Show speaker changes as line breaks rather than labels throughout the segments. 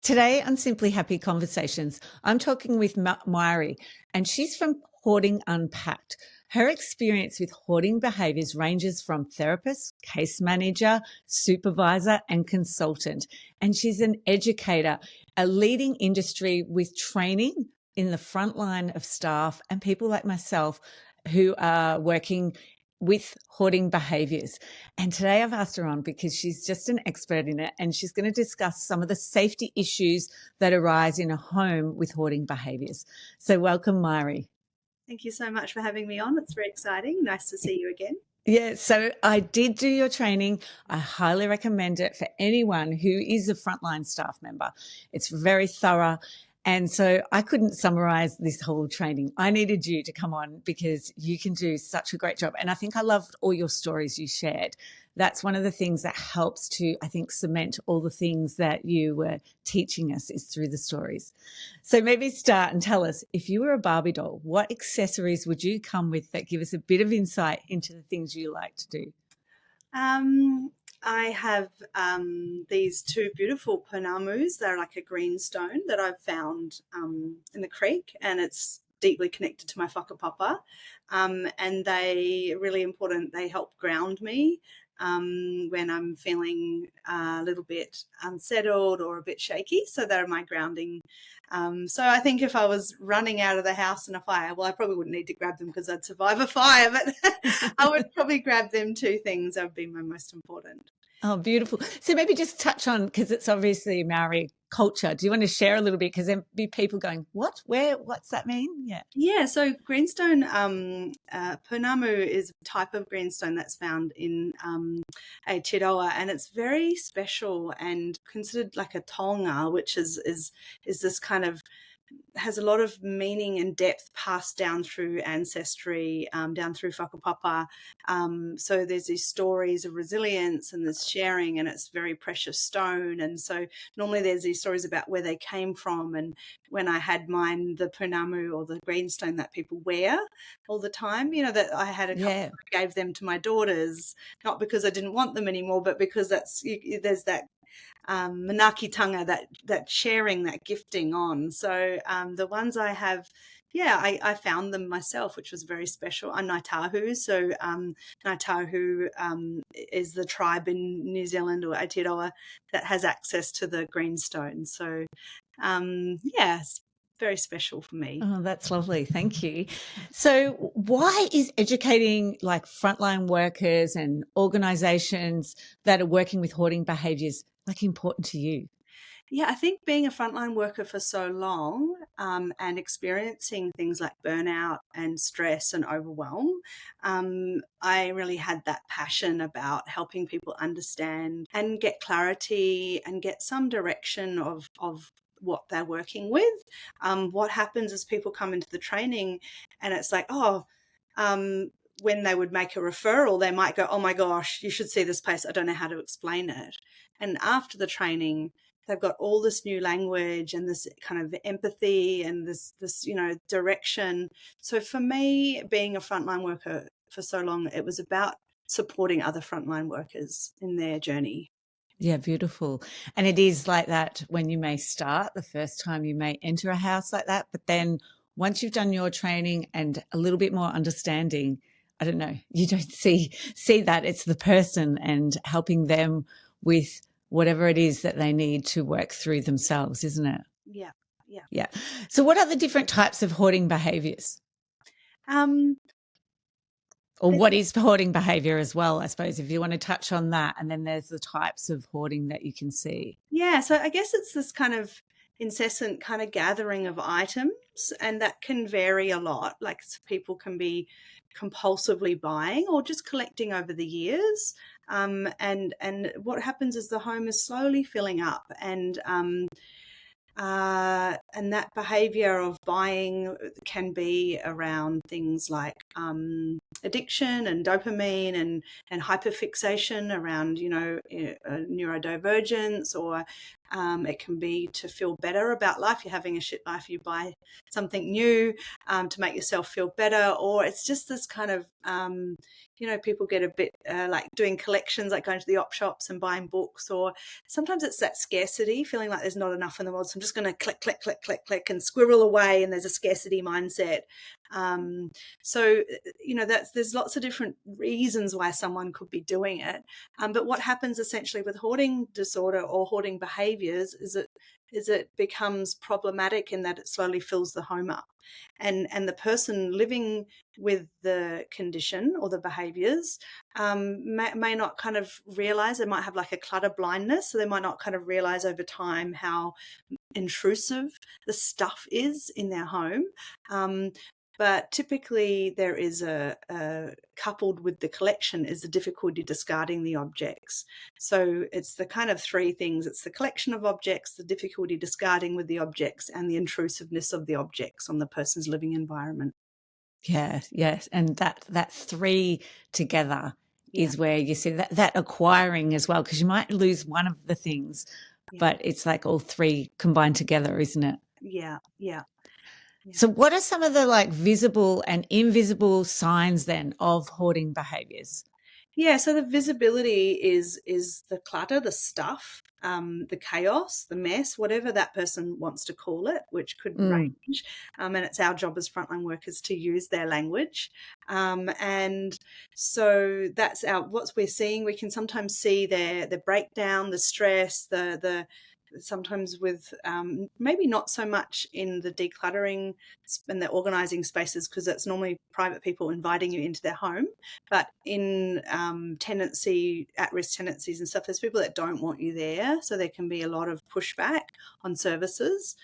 Today on Simply Happy Conversations, I'm talking with Maire, and she's from Hoarding Unpacked. Her experience with hoarding behaviours ranges from therapist, case manager, supervisor, and consultant. And she's an educator, a leading industry with training in the front line of staff and people like myself who are working with hoarding behaviours. And today I've asked her on because she's just an expert in it, and she's going to discuss some of the safety issues that arise in a home with hoarding behaviours. So welcome, Maire.
Thank you so much for having me on. It's very exciting. Nice to see you again.
Yeah, so I did do your training. I highly recommend it for anyone who is a frontline staff member. It's very thorough. And so I couldn't summarize this whole training. I needed you to come on because you can do such a great job. And I think I loved all your stories you shared. That's one of the things that helps to, I think, cement all the things that you were teaching us is through the stories. So maybe start and tell us, if you were a Barbie doll, what accessories would you come with that give us a bit of insight into the things you like to do?
I have these two beautiful ponamus. They're like a green stone that I've found in the creek, and it's deeply connected to my whakapapa. And they are really important. They help ground me when I'm feeling a little bit unsettled or a bit shaky. So they're my grounding. So I think if I was running out of the house in a fire, well, I probably wouldn't need to grab them because I'd survive a fire, but I would probably grab them two things. That would be my most important.
Oh, beautiful. So maybe just touch on, because it's obviously Maori culture. Do you want to share a little bit? Because there'd be people going, what, where, what's that mean? Yeah.
Yeah, so greenstone, Pounamu is a type of greenstone that's found in Aotearoa, and it's very special and considered like a tonga, which is this kind of has a lot of meaning and depth passed down through ancestry, down through whakapapa. So there's these stories of resilience and this sharing, and it's very precious stone. And so normally there's these stories about where they came from. And when I had mine, the punamu or the greenstone that people wear all the time, that I had a couple,
Yeah.
I gave them to my daughters, not because I didn't want them anymore, but because there's that manakitanga, that sharing, that gifting on. So the ones I have, I found them myself, which was very special. I'm Ngāi so Ngāi is the tribe in New Zealand or Aotearoa that has access to the greenstone. So it's very special for me.
Oh, that's lovely. Thank you. So why is educating like frontline workers and organisations that are working with hoarding behaviours like important to you?
Yeah, I think being a frontline worker for so long and experiencing things like burnout and stress and overwhelm, I really had that passion about helping people understand and get clarity and get some direction of what they're working with. What happens is people come into the training and it's like, when they would make a referral, they might go, oh my gosh, you should see this place. I don't know how to explain it. And after the training, they've got all this new language and this kind of empathy and this direction. So for me, being a frontline worker for so long, it was about supporting other frontline workers in their journey.
Yeah, beautiful. And it is like that when you may start the first time you may enter a house like that, but then once you've done your training and a little bit more understanding, I don't know, you don't see that it's the person and helping them with whatever it is that they need to work through themselves, isn't it?
Yeah, yeah.
Yeah. So what are the different types of hoarding behaviours?
Um,
Or what is hoarding behaviour as well, I suppose, if you want to touch on that. And then there's the types of hoarding that you can see.
Yeah, so I guess it's this kind of incessant kind of gathering of items, and that can vary a lot. Like people can be compulsively buying or just collecting over the years. And what happens is the home is slowly filling up, and that behavior of buying can be around things like addiction and dopamine and hyperfixation around, neurodivergence or It can be to feel better about life. You're having a shit life, you buy something new to make yourself feel better. Or it's just this kind of, people get a bit like doing collections, like going to the op shops and buying books. Or sometimes it's that scarcity, feeling like there's not enough in the world. So I'm just going to click, click, click, click, click and squirrel away. And there's a scarcity mindset. There's lots of different reasons why someone could be doing it. But what happens essentially with hoarding disorder or hoarding behaviours is it becomes problematic in that it slowly fills the home up. And the person living with the condition or the behaviours may not kind of realise. They might have like a clutter blindness, so they might not kind of realise over time how intrusive the stuff is in their home. But typically there is a coupled with the collection is the difficulty discarding the objects. So it's the kind of three things. It's the collection of objects, the difficulty discarding with the objects, and the intrusiveness of the objects on the person's living environment.
Yeah, yes. And that three together is where you see that acquiring as well, because you might lose one of the things, but it's like all three combined together, isn't it?
Yeah.
So what are some of the like visible and invisible signs then of hoarding behaviors?
Yeah, so the visibility is the clutter, the stuff, the chaos, the mess, whatever that person wants to call it, which could range. And it's our job as frontline workers to use their language. And so that's what we're seeing. We can sometimes see the breakdown, the stress, the sometimes with maybe not so much in the decluttering and the organising spaces, because it's normally private people inviting you into their home, but in tenancy, at-risk tenancies and stuff, there's people that don't want you there, so there can be a lot of pushback on services.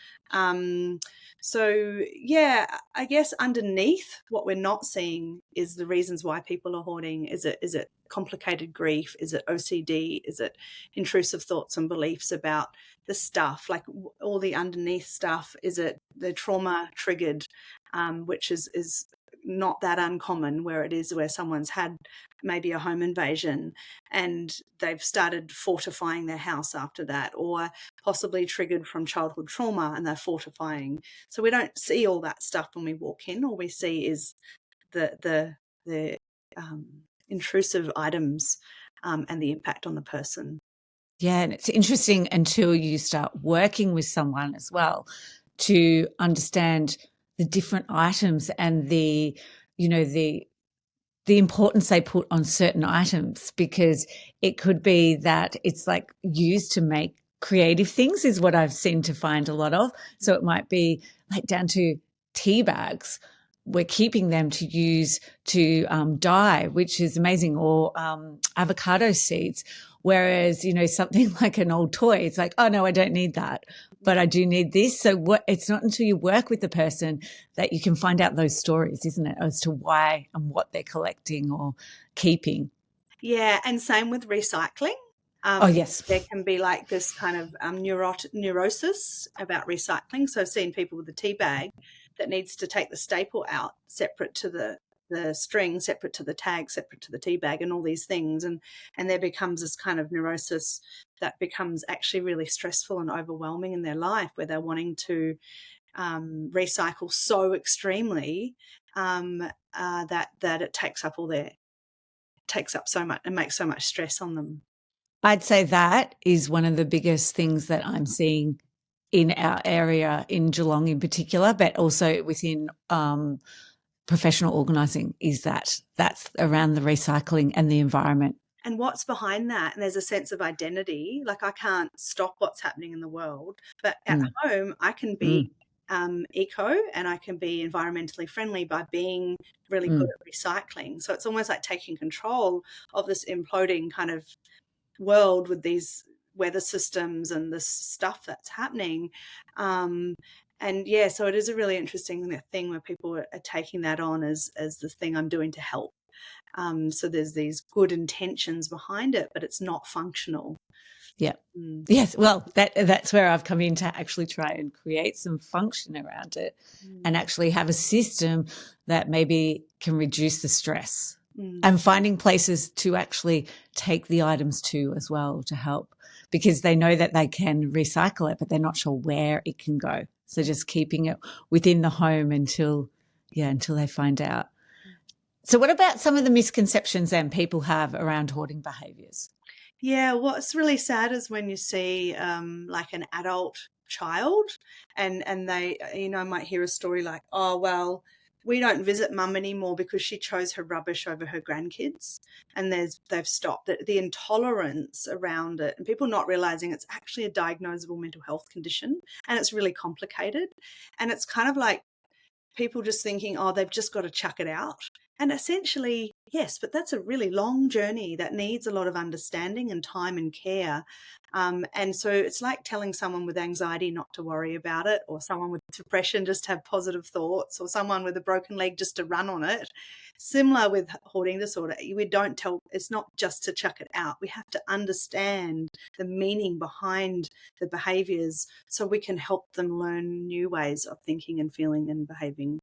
So yeah, I guess underneath what we're not seeing is the reasons why people are hoarding. Is it complicated grief? Is it OCD? Is it intrusive thoughts and beliefs about the stuff, like all the underneath stuff? Is it the trauma triggered, which is not that uncommon, where someone's had maybe a home invasion and they've started fortifying their house after that, or possibly triggered from childhood trauma and they're fortifying. So we don't see all that stuff when we walk in. All we see is the intrusive items and the impact on the person.
Yeah, and it's interesting until you start working with someone as well to understand the different items and the importance they put on certain items, because it could be that it's like used to make creative things is what I've seemed to find a lot of. So it might be like down to tea bags. We're keeping them to use to dye, which is amazing, or avocado seeds. Whereas, something like an old toy, it's like, oh, no, I don't need that, but I do need this. So it's not until you work with the person that you can find out those stories, isn't it, as to why and what they're collecting or keeping.
Yeah, and same with recycling.
Oh, yes.
There can be like this kind of neurosis about recycling. So I've seen people with a tea bag that needs to take the staple out separate to the string, separate to the tag, separate to the tea bag, and all these things. And there becomes this kind of neurosis that becomes actually really stressful and overwhelming in their life, where they're wanting to recycle so extremely that it takes up so much and makes so much stress on them.
I'd say that is one of the biggest things that I'm seeing in our area, in Geelong in particular, but also within professional organising, is that's around the recycling and the environment.
And what's behind that? And there's a sense of identity. Like, I can't stop what's happening in the world, but at home I can be eco and I can be environmentally friendly by being really good at recycling. So it's almost like taking control of this imploding kind of world with these weather systems and this stuff that's happening. And yeah, so it is a really interesting thing where people are taking that on as the thing I'm doing to help. So there's these good intentions behind it, but it's not functional.
Yeah. Yes. Well, that's where I've come in to actually try and create some function around it and actually have a system that maybe can reduce the stress and finding places to actually take the items to as well to help. because they know that they can recycle it, but they're not sure where it can go. So just keeping it within the home until they find out. So what about some of the misconceptions then people have around hoarding behaviours?
Yeah, what's really sad is when you see like an adult child and they, might hear a story like, oh, well, we don't visit mum anymore because she chose her rubbish over her grandkids, and they've stopped. The intolerance around it, and people not realizing it's actually a diagnosable mental health condition, and it's really complicated. And it's kind of like people just thinking, oh, they've just got to chuck it out. And essentially, yes, but that's a really long journey that needs a lot of understanding and time and care. And so it's like telling someone with anxiety not to worry about it, or someone with depression just to have positive thoughts, or someone with a broken leg just to run on it. Similar with hoarding disorder, we don't tell, it's not just to chuck it out. We have to understand the meaning behind the behaviours so we can help them learn new ways of thinking and feeling and behaving.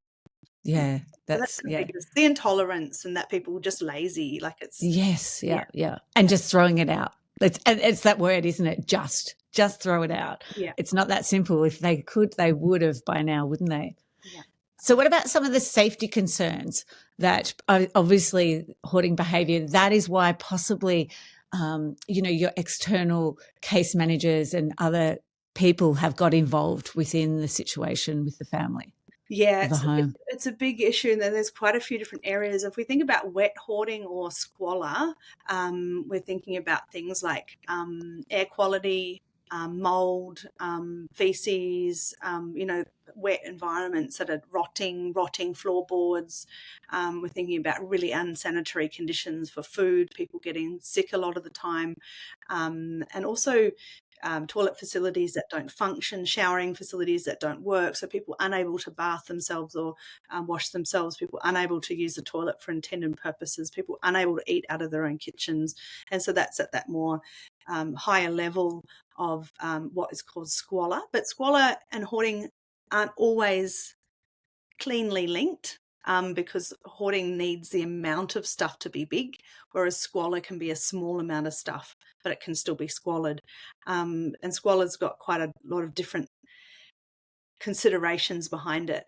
Yeah,
So that's the biggest, the intolerance, and that people are just lazy. Like it's
yes, yeah, and just throwing it out. It's that word, isn't it? Just throw it out.
Yeah.
It's not that simple. If they could, they would have by now, wouldn't they?
Yeah.
So what about some of the safety concerns that obviously hoarding behaviour, that is why possibly, your external case managers and other people have got involved within the situation with the family?
Yeah,
The home.
it's a big issue, and then there's quite a few different areas. If we think about wet hoarding or squalor, we're thinking about things like air quality, mold, feces, wet environments that are rotting floorboards. We're thinking about really unsanitary conditions for food, people getting sick a lot of the time, and also toilet facilities that don't function, showering facilities that don't work, so people unable to bath themselves or wash themselves, people unable to use the toilet for intended purposes, people unable to eat out of their own kitchens. And so that's at that more higher level of what is called squalor. But squalor and hoarding aren't always cleanly linked. Because hoarding needs the amount of stuff to be big, whereas squalor can be a small amount of stuff, but it can still be squalid. And squalor's got quite a lot of different considerations behind it.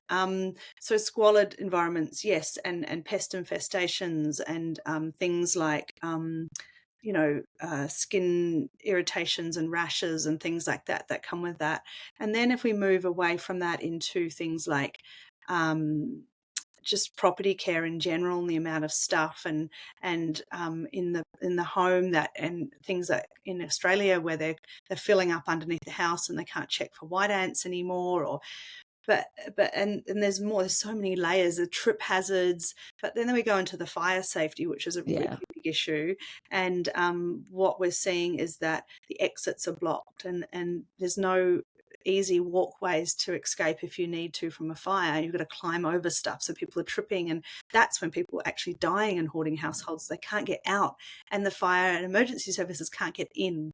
So squalid environments, yes, and pest infestations and things like skin irritations and rashes and things like that come with that. And then if we move away from that into things like just property care in general, and the amount of stuff and in the home, that and things that in Australia where they're filling up underneath the house and they can't check for white ants anymore, or but there's more, there's so many layers of trip hazards. But then we go into the fire safety, which is a really big issue, and what we're seeing is that the exits are blocked, and there's no easy walkways to escape if you need to from a fire. You've got to climb over stuff, so people are tripping, and that's when people are actually dying in hoarding households. They can't get out, and the fire and emergency services can't get in.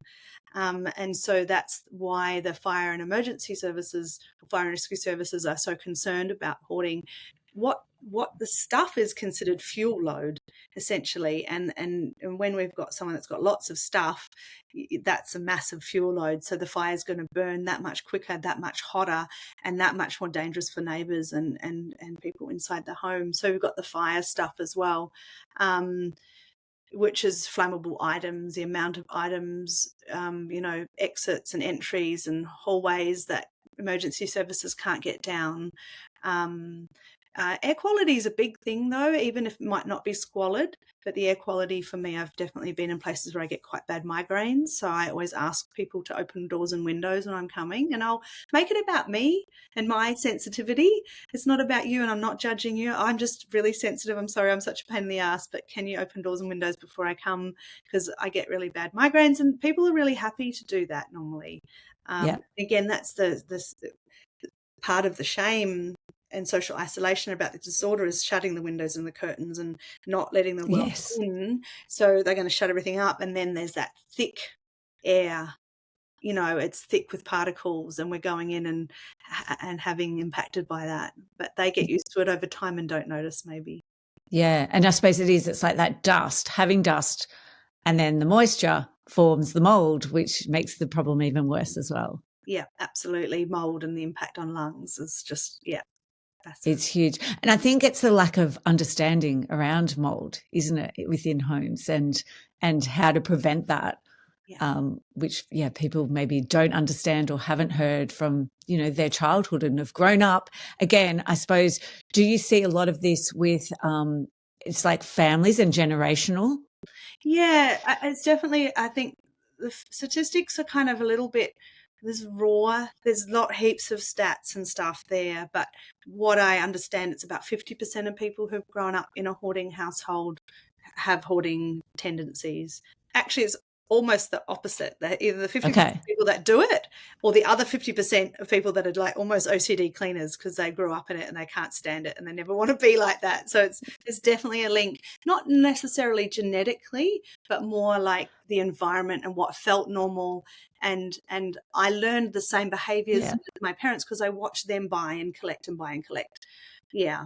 And so that's why the fire and emergency services, fire and rescue services, are so concerned about hoarding. What the stuff is considered fuel load, essentially, and when we've got someone that's got lots of stuff, that's a massive fuel load. So the fire is going to burn that much quicker, that much hotter, and that much more dangerous for neighbours and people inside the home. So we've got the fire stuff as well, which is flammable items, the amount of items, exits and entries and hallways that emergency services can't get down. Air quality is a big thing, though, even if it might not be squalid. But the air quality for me, I've definitely been in places where I get quite bad migraines. So I always ask people to open doors and windows when I'm coming, and I'll make it about me and my sensitivity. It's not about you, and I'm not judging you. I'm just really sensitive. I'm sorry, I'm such a pain in the ass, but can you open doors and windows before I come? Because I get really bad migraines, and people are really happy to do that normally. Again, that's the part of the shame and social isolation about the disorder, is shutting the windows and the curtains and not letting the world in. So they're going to shut everything up, and then there's that thick air, it's thick with particles, and we're going in and having impacted by that. But they get used to it over time and don't notice, maybe.
Yeah, and I suppose it's like that dust, having dust, and then the moisture forms the mold, which makes the problem even worse as well.
Yeah, absolutely. Mold and the impact on lungs is just, massive.
It's huge. And I think it's the lack of understanding around mold, isn't it, within homes, and how to prevent that.
Yeah.
Which, people maybe don't understand or haven't heard from, their childhood and have grown up. Again, I suppose, do you see a lot of this with, it's like families and generational?
Yeah, it's definitely, I think the statistics are kind of a little bit, there's raw, there's not heaps of stats and stuff there, but what I understand, it's about 50% of people who've grown up in a hoarding household have hoarding tendencies. Actually, it's almost the opposite. That either the 50%
Okay.
of people that do it, or the other 50% of people that are like almost OCD cleaners because they grew up in it and they can't stand it and they never want to be like that. So there's definitely a link, not necessarily genetically, but more like the environment and what felt normal. And I learned the same behaviours
Yeah.
with my parents because I watched them buy and collect and buy and collect. Yeah.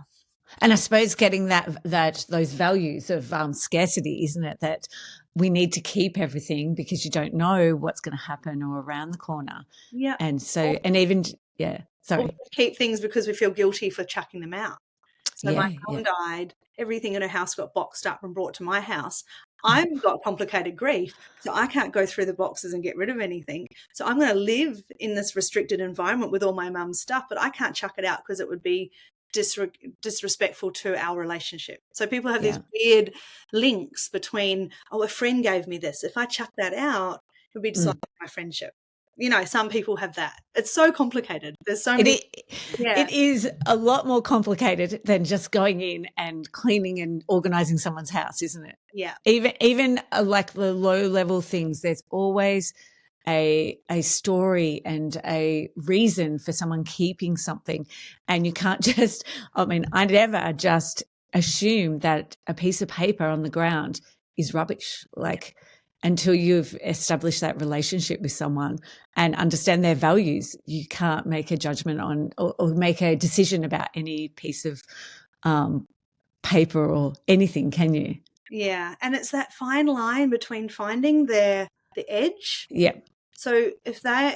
And I suppose getting that those values of scarcity, isn't it? That we need to keep everything because you don't know what's going to happen or around the corner.
Yeah.
And so, and even,
Or
sorry.
keep things because we feel guilty for chucking them out. So my
Yeah.
mum died, everything in her house got boxed up and brought to my house. I've got complicated grief, so I can't go through the boxes and get rid of anything. So I'm going to live in this restricted environment with all my mum's stuff, but I can't chuck it out because it would be disrespectful to our relationship. So people have these weird links between, oh, a friend gave me this. If I chuck that out, it would be dishonoring my friendship. Some people have that. It's so complicated. There's so many.
It is a lot more complicated than just going in and cleaning and organizing someone's house, isn't it?
Yeah.
Even like the low level things, there's always a story and a reason for someone keeping something. And you can't just, I never just assume that a piece of paper on the ground is rubbish. Like, until you've established that relationship with someone and understand their values, you can't make a judgment on or make a decision about any piece of paper or anything, can you?
Yeah, and it's that fine line between finding the edge.
Yeah.
So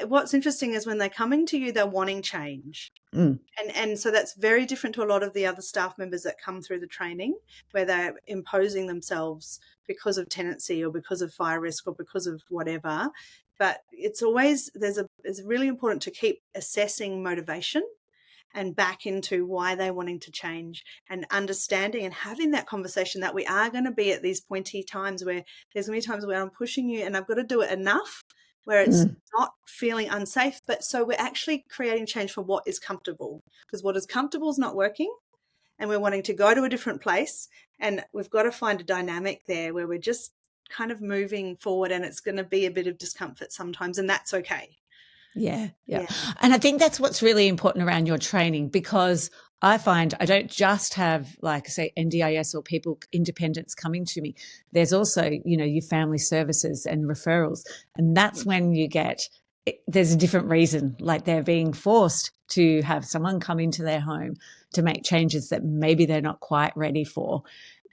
what's interesting is when they're coming to you, they're wanting change. And so that's very different to a lot of the other staff members that come through the training where they're imposing themselves because of tenancy or because of fire risk or because of whatever. But it's really important to keep assessing motivation and back into why they're wanting to change and understanding and having that conversation that we are going to be at these pointy times where there's going to be times where I'm pushing you and I've got to do it enough where it's not feeling unsafe. But so we're actually creating change for what is comfortable, because what is comfortable is not working and we're wanting to go to a different place. And we've got to find a dynamic there where we're just kind of moving forward and it's going to be a bit of discomfort sometimes, and that's okay.
Yeah. And I think that's what's really important around your training, because I find I don't just have, like, say, NDIS or people, independents coming to me. There's also, your family services and referrals. And that's when there's a different reason, like they're being forced to have someone come into their home to make changes that maybe they're not quite ready for.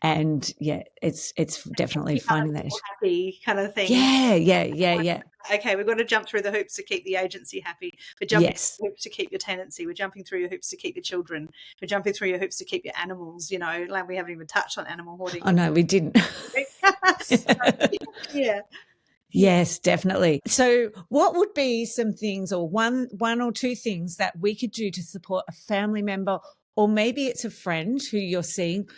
And it's definitely finding that
happy kind of thing.
Yeah.
Okay, we've got to jump through the hoops to keep the agency happy. We're jumping through the hoops to keep your tenancy. We're jumping through your hoops to keep your children. We're jumping through your hoops to keep your animals. Like we haven't even touched on animal hoarding.
Oh no, we didn't.
Yeah.
Yes, definitely. So what would be some things, or one or two things that we could do to support a family member, or maybe it's a friend who you're seeing,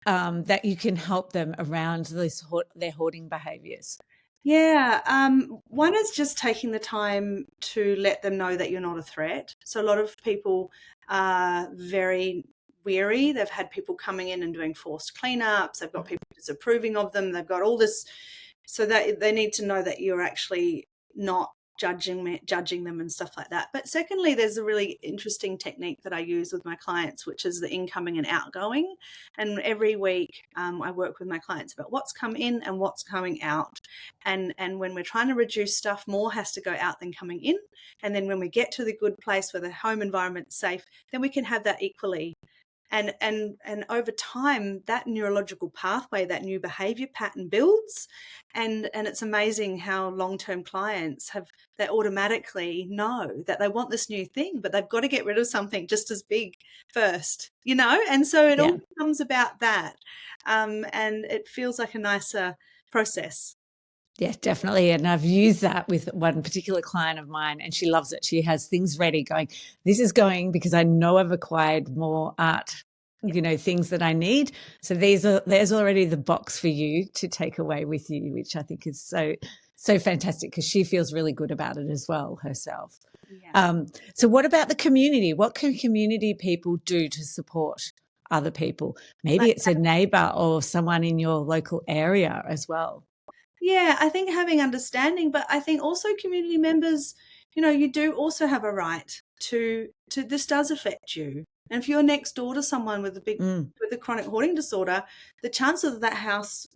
that you can help them around their hoarding behaviours?
Yeah. One is just taking the time to let them know that you're not a threat. So a lot of people are very weary. They've had people coming in and doing forced cleanups. They've got people disapproving of them. They've got all this. So that they need to know that you're actually not judging them and stuff like that. But secondly, there's a really interesting technique that I use with my clients, which is the incoming and outgoing. And every week I work with my clients about what's come in and what's coming out. And when we're trying to reduce stuff, more has to go out than coming in. And then when we get to the good place where the home environment's safe, then we can have that equally. And over time, that neurological pathway, that new behavior pattern builds. And it's amazing how long-term clients they automatically know that they want this new thing, but they've got to get rid of something just as big first, and so it all becomes about that. And it feels like a nicer process.
Yeah, definitely. And I've used that with one particular client of mine, and she loves it. She has things ready going, this is going because I know I've acquired more art, things that I need. So there's already the box for you to take away with you, which I think is so fantastic, because she feels really good about it as well herself.
Yeah.
So what about the community? What can community people do to support other people? Maybe it's a neighbor or someone in your local area as well.
Yeah, I think having understanding, but I think also community members, you do also have a right to this does affect you. And if you're next door to someone with a chronic hoarding disorder, the chances of that house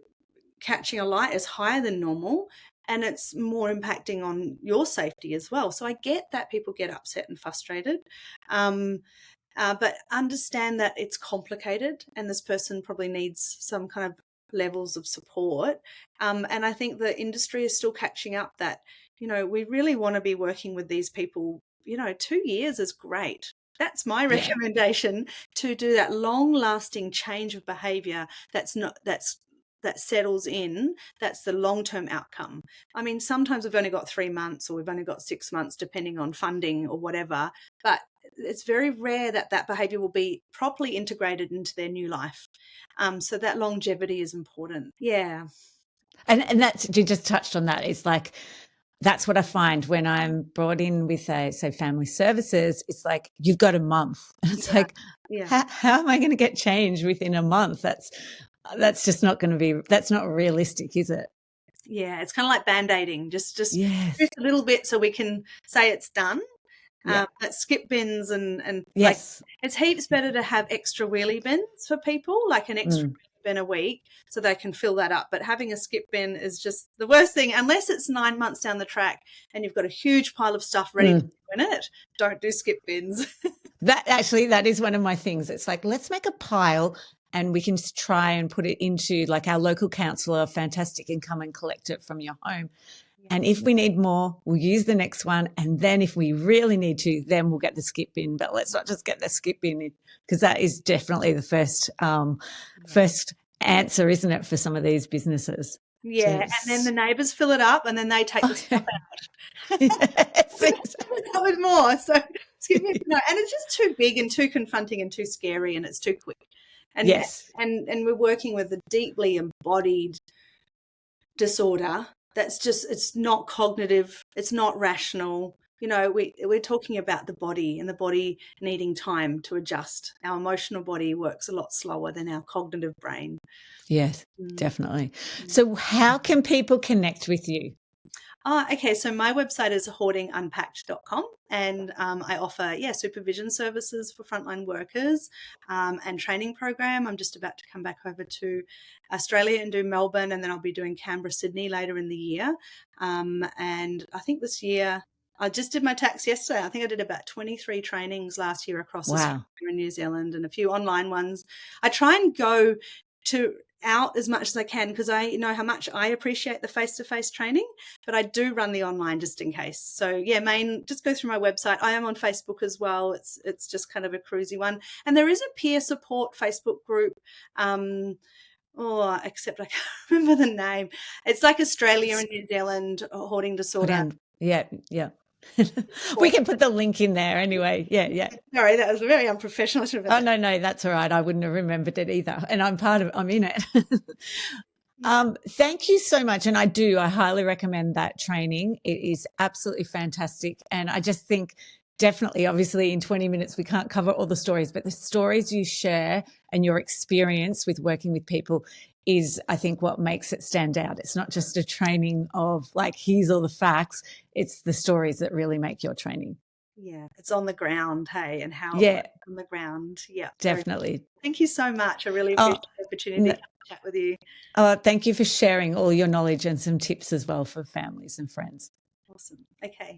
catching a light is higher than normal, and it's more impacting on your safety as well. So I get that people get upset and frustrated. But understand that it's complicated, and this person probably needs some kind of levels of support. And I think the industry is still catching up that, we really want to be working with these people. 2 years is great. That's my recommendation, to do that long-lasting change of behavior that settles in. That's the long-term outcome. I mean, sometimes we've only got 3 months, or we've only got 6 months, depending on funding or whatever, but it's very rare that behavior will be properly integrated into their new life. So that longevity is important. Yeah.
And that's, you just touched on that. It's like, that's what I find when I'm brought in with family services. It's like, you've got a month. And it's like, how am I going to get change within a month? That's just not going to be, that's not realistic, is it?
Yeah. It's kind of like band-aiding, just
yes.
a little bit so we can say it's done. But skip bins and
yes.
Like, it's heaps better to have extra wheelie bins for people, like an extra bin a week, so they can fill that up. But having a skip bin is just the worst thing, unless it's 9 months down the track and you've got a huge pile of stuff ready to go in it. Don't do skip bins.
That is one of my things. It's like, let's make a pile and we can try and put it into, like, our local councillor, fantastic, and come and collect it from your home. And if we need more, we'll use the next one. And then if we really need to, then we'll get the skip bin. But let's not just get the skip bin in, because that is definitely the first answer, isn't it, for some of these businesses?
Yeah, and then the neighbours fill it up, and then they take the stuff out.
Yes,
with more. So skip bin, no, and it's just too big and too confronting and too scary, and it's too quick. And and we're working with a deeply embodied disorder. That's just, it's not cognitive, it's not rational. We're talking about the body, and the body needing time to adjust. Our emotional body works a lot slower than our cognitive brain.
Yes, definitely. So how can people connect with you?
Okay, so my website is hoardingunpacked.com, and I offer supervision services for frontline workers, and training program. I'm just about to come back over to Australia and do Melbourne, and then I'll be doing Canberra, Sydney later in the year. And I think this year, I just did my tax yesterday. I think I did about 23 trainings last year across Australia and New Zealand, and a few online ones. I try and go out as much as I can, because I know how much I appreciate the face-to-face training, but I do run the online just in case. So just go through my website. I am on Facebook as well. It's just kind of a cruisy one. And there is a peer support Facebook group, except I can't remember the name. It's like Australia and New Zealand hoarding disorder.
Yeah. We can put the link in there anyway. Yeah.
Sorry, that was very unprofessional.
No, that's all right. I wouldn't have remembered it either. And I'm in it. Thank you so much. And I highly recommend that training. It is absolutely fantastic. And I just think, definitely, obviously in 20 minutes, we can't cover all the stories, but the stories you share and your experience with working with people is, I think, what makes it stand out. It's not just a training of like, here's all the facts. It's the stories that really make your training.
Yeah, it's on the ground, hey, and how it works on the ground. Yeah,
definitely.
Thank you so much. I really appreciate the opportunity to chat with you.
Thank you for sharing all your knowledge and some tips as well for families and friends.
Awesome. Okay.